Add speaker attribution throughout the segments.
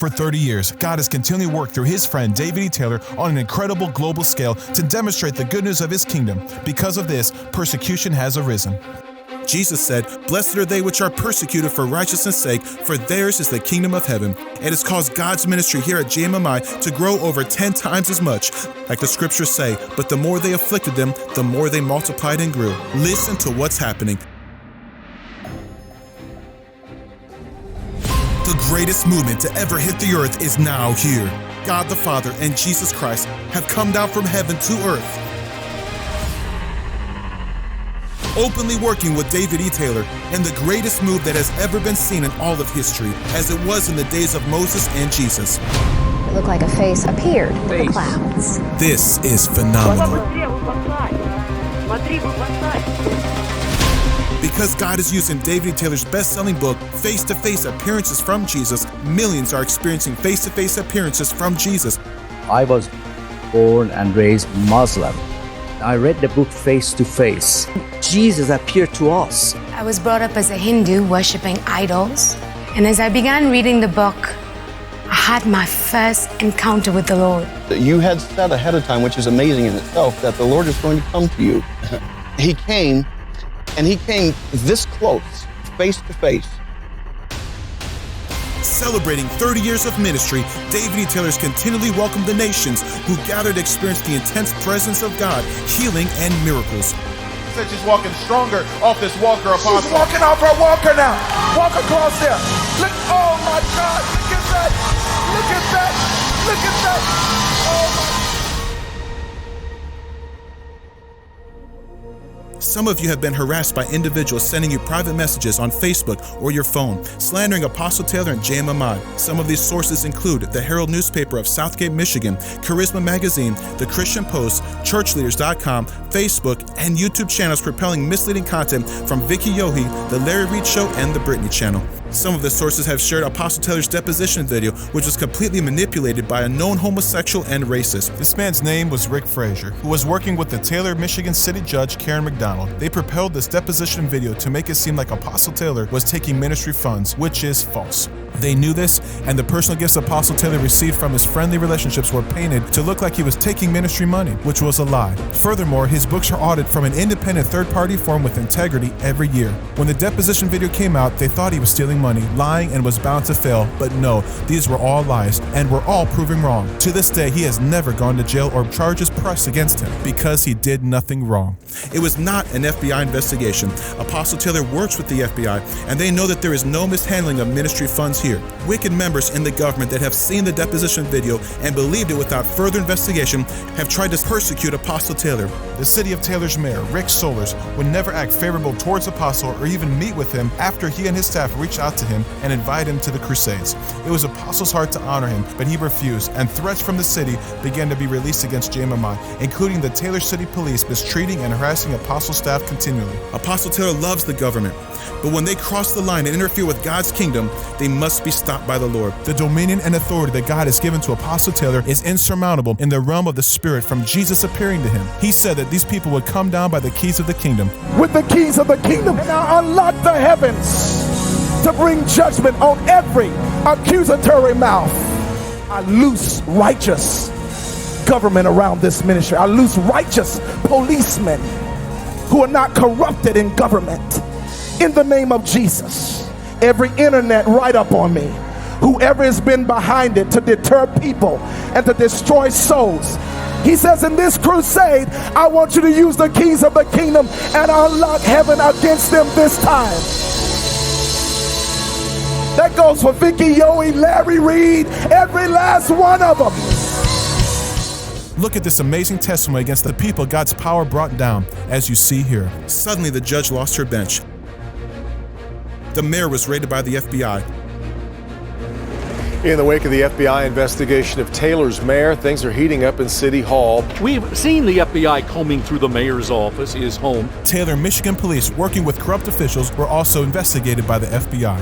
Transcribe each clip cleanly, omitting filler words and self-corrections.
Speaker 1: For 30 years, God has continually worked through his friend David E. Taylor on an incredible global scale to demonstrate the good news of his kingdom. Because of this, persecution has arisen. Jesus said, "Blessed are they which are persecuted for righteousness' sake, for theirs is the kingdom of heaven." It has caused God's ministry here at JMMI to grow over 10 times as much. Like the scriptures say, but the more they afflicted them, the more they multiplied and grew. Listen to what's happening. The greatest movement to ever hit the earth is now here. God the Father and Jesus Christ have come down from heaven to earth, openly working with David E. Taylor, and the greatest move that has ever been seen in all of history, as it was in the days of Moses and Jesus.
Speaker 2: It looked like a face appeared in the clouds.
Speaker 1: This is phenomenal. Because God is using David E. Taylor's best-selling book, Face-to-Face Appearances from Jesus, millions are experiencing face-to-face appearances from Jesus.
Speaker 3: I was born and raised Muslim. I read the book Face to Face. Jesus appeared to us.
Speaker 4: I was brought up as a Hindu, worshiping idols. And as I began reading the book, I had my first encounter with the Lord.
Speaker 5: You had said ahead of time, which is amazing in itself, that the Lord is going to come to you. He came, and he came this close, face to face.
Speaker 1: Celebrating 30 years of ministry, David E. Taylor's continually welcomed the nations who gathered to experience the intense presence of God, healing, and miracles.
Speaker 6: Said she's walking stronger off this walker, Apostle.
Speaker 7: She's walking off her walker now. Walk across there. Look, oh my God, look at that. Look at that. Look at that. Oh my.
Speaker 1: Some of you have been harassed by individuals sending you private messages on Facebook or your phone, slandering Apostle Taylor and JMMI. Some of these sources include the Herald newspaper of Southgate, Michigan, Charisma Magazine, The Christian Post, ChurchLeaders.com, Facebook, and YouTube channels propelling misleading content from Vicky Yohe, The Larry Reed Show, and The Britney Channel. Some of the sources have shared Apostle Taylor's deposition video, which was completely manipulated by a known homosexual and racist. This man's name was Rick Frazier, who was working with the Taylor, Michigan City Judge Karen McDonald. They propelled this deposition video to make it seem like Apostle Taylor was taking ministry funds, which is false. They knew this, and the personal gifts Apostle Taylor received from his friendly relationships were painted to look like he was taking ministry money, which was a lie. Furthermore, his books are audited from an independent third-party firm with integrity every year. When the deposition video came out, they thought he was stealing money, lying, and was bound to fail, but no, these were all lies, and were all proven wrong. To this day, he has never gone to jail or charges pressed against him because he did nothing wrong. It was not an FBI investigation. Apostle Taylor works with the FBI, and they know that there is no mishandling of ministry funds here. Wicked members in the government that have seen the deposition video and believed it without further investigation have tried to persecute Apostle Taylor. The city of Taylor's mayor, Rick Solers, would never act favorable towards Apostle or even meet with him after he and his staff reached out to him and invited him to the crusades. It was Apostle's heart to honor him, but he refused, and threats from the city began to be released against JMMI, including the Taylor City Police mistreating and harassing Apostle staff continually. Apostle Taylor loves the government, but when they cross the line and interfere with God's kingdom, they must be stopped by the Lord. The dominion and authority that God has given to Apostle Taylor is insurmountable in the realm of the Spirit from Jesus appearing to him. He said that these people would come down by the keys of the kingdom.
Speaker 7: With the keys of the kingdom, and I unlock the heavens to bring judgment on every accusatory mouth. I loose righteous government around this ministry. I loose righteous policemen who are not corrupted in government. In the name of Jesus, every internet write-up on me, whoever has been behind it to deter people and to destroy souls, he says in this crusade, I want you to use the keys of the kingdom and unlock heaven against them this time. That goes for Vicky Yohe, Larry Reed, every last one of them.
Speaker 1: Look at this amazing testimony against the people God's power brought down, as you see here. Suddenly, the judge lost her bench. The mayor was raided by the FBI.
Speaker 6: In the wake of the FBI investigation of Taylor's mayor, things are heating up in City Hall.
Speaker 8: We've seen the FBI combing through the mayor's office, his home.
Speaker 1: Taylor, Michigan police working with corrupt officials were also investigated by the FBI.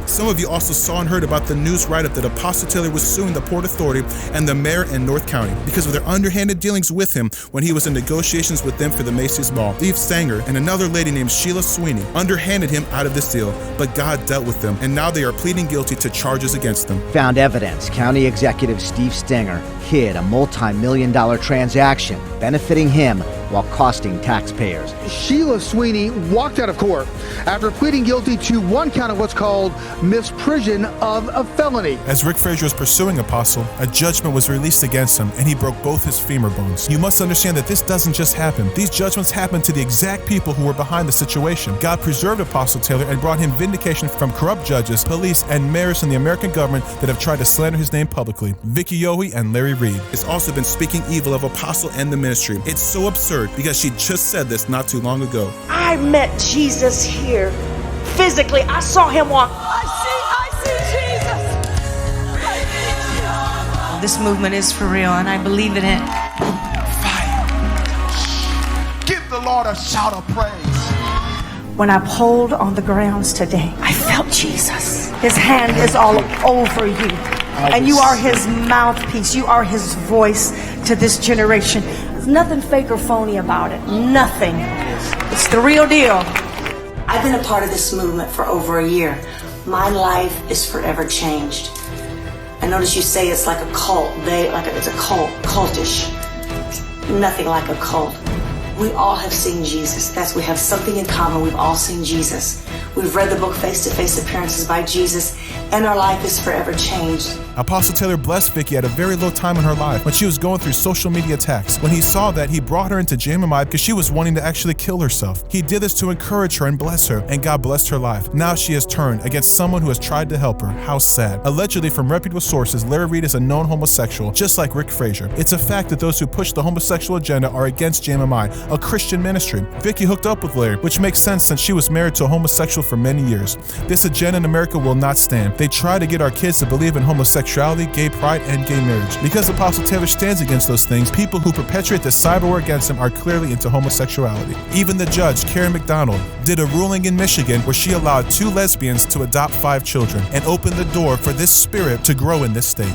Speaker 1: Some of you also saw and heard about the news write-up that Apostle Taylor was suing the Port Authority and the mayor in North County because of their underhanded dealings with him when he was in negotiations with them for the Macy's Mall. Steve Stanger and another lady named Sheila Sweeney underhanded him out of this deal, but God dealt with them, and now they are pleading guilty to charges against them.
Speaker 9: Found evidence County Executive Steve Stanger hid a multi-million-dollar transaction benefiting him while costing taxpayers.
Speaker 10: Sheila Sweeney walked out of court after pleading guilty to one count of what's called misprision of a felony.
Speaker 1: As Rick Frazier was pursuing Apostle, a judgment was released against him, and he broke both his femur bones. You must understand that this doesn't just happen. These judgments happened to the exact people who were behind the situation. God preserved Apostle Taylor and brought him vindication from corrupt judges, police, and mayors in the American government that have tried to slander his name publicly. Vicky Yohe and Larry Reed has also been speaking evil of Apostle and the ministry. It's so absurd because she just said this not too long ago.
Speaker 11: I met Jesus here physically. I saw him walk. I see Jesus.
Speaker 12: This movement is for real, and I believe in it.
Speaker 7: Fire. Give the Lord a shout of praise.
Speaker 11: When I pulled on the grounds today, I felt Jesus. His hand is all over you. And you are his mouthpiece. You are his voice to this generation. There's nothing fake or phony about it. Nothing. It's the real deal.
Speaker 12: I've been a part of this movement for over a year. My life is forever changed. I notice you say it's like a cult. It's a cult, cultish. Nothing like a cult. We all have seen Jesus. We have something in common. We've all seen Jesus. We've read the book Face to Face Appearances by Jesus, and our life is forever changed.
Speaker 1: Apostle Taylor blessed Vicky at a very low time in her life when she was going through social media attacks. When he saw that, he brought her into JMMI because she was wanting to actually kill herself. He did this to encourage her and bless her, and God blessed her life. Now she has turned against someone who has tried to help her. How sad. Allegedly, from reputable sources, Larry Reed is a known homosexual, just like Rick Frazier. It's a fact that those who push the homosexual agenda are against JMMI, a Christian ministry. Vicky hooked up with Larry, which makes sense since she was married to a homosexual for many years. This agenda in America will not stand. They try to get our kids to believe in homosexuality, gay pride, and gay marriage. Because Apostle Taylor stands against those things, people who perpetuate the cyber war against him are clearly into homosexuality. Even the judge, Karen McDonald, did a ruling in Michigan where she allowed 2 lesbians to adopt 5 children and opened the door for this spirit to grow in this state.